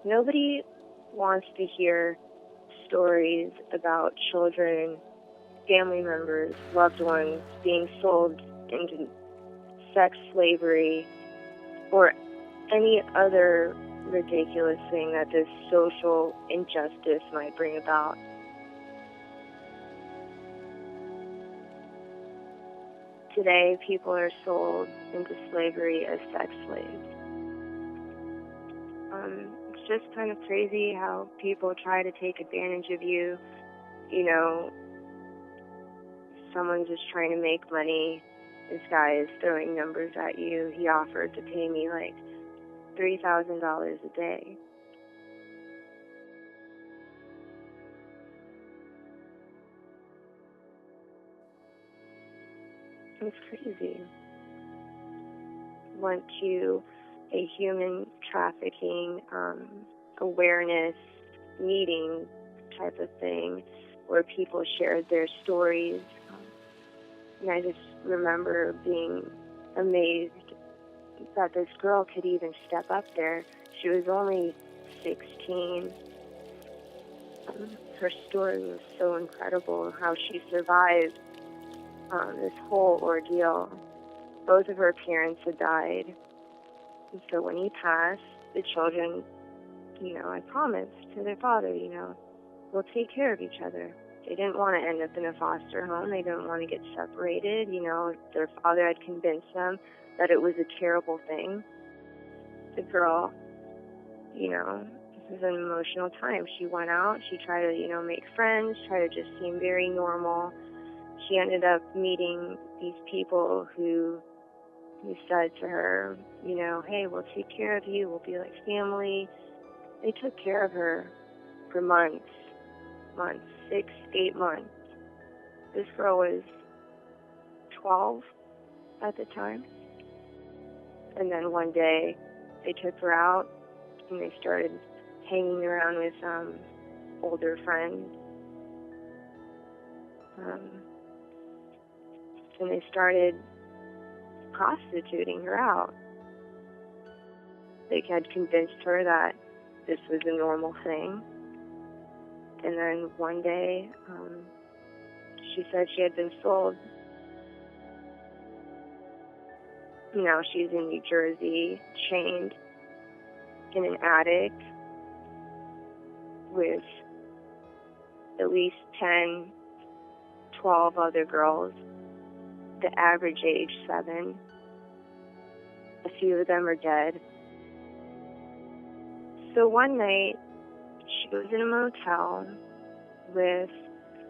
Nobody wants to hear stories about children, family members, loved ones being sold into sex slavery or any other ridiculous thing that this social injustice might bring about. Today, people are sold into slavery as sex slaves. It's just kind of crazy how people try to take advantage of you. You know, someone's just trying to make money. This guy is throwing numbers at you. He offered to pay me like $3,000 a day. It's crazy. Went to a human trafficking awareness meeting type of thing where people shared their stories. And I just remember being amazed that this girl could even step up there. She was only 16. Her story was so incredible, how she survived this whole ordeal. Both of her parents had died. And so when he passed, the children, I promised to their father, we'll take care of each other. They didn't want to end up in a foster home. They didn't want to get separated. Their father had convinced them that it was a terrible thing. The girl, it was an emotional time. She went out. She tried to, make friends, try to just seem very normal. She ended up meeting these people who said to her, hey, we'll take care of you. We'll be like family. They took care of her for months, 6, 8 months. This girl was 12 at the time. And then one day, they took her out, and they started hanging around with older friends. And they started prostituting her out. They had convinced her that this was a normal thing. And then one day, she said she had been sold. Now she's in New Jersey, chained in an attic with at least 10, 12 other girls, the average age 7. A few of them are dead. So one night, she was in a motel with,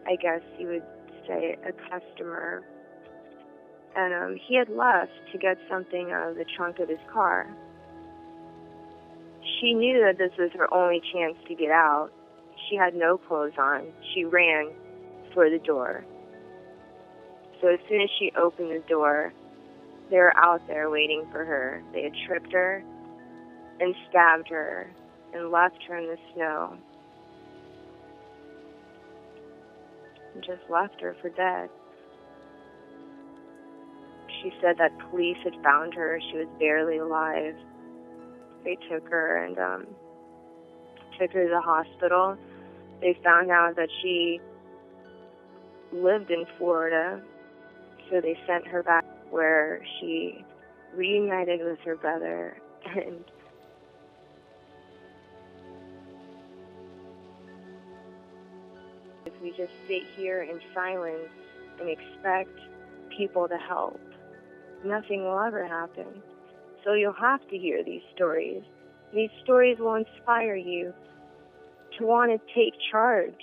I guess you would say, a customer. And he had left to get something out of the trunk of his car. She knew that this was her only chance to get out. She had no clothes on. She ran for the door. So as soon as she opened the door, they were out there waiting for her. They had tripped her and stabbed her and left her in the snow. And just left her for dead. She said that police had found her. She was barely alive. They took her and took her to the hospital. They found out that she lived in Florida, so they sent her back where she reunited with her brother. And if we just sit here in silence and expect people to help, nothing will ever happen. So you'll have to hear these stories. These stories will inspire you to want to take charge,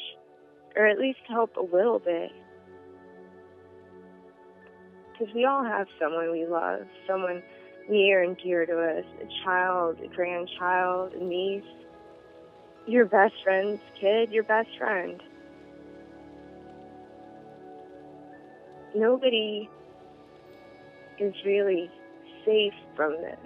or at least help a little bit. Because we all have someone we love, someone near and dear to us, a child, a grandchild, a niece, your best friend's kid, your best friend. Nobody is really safe from this.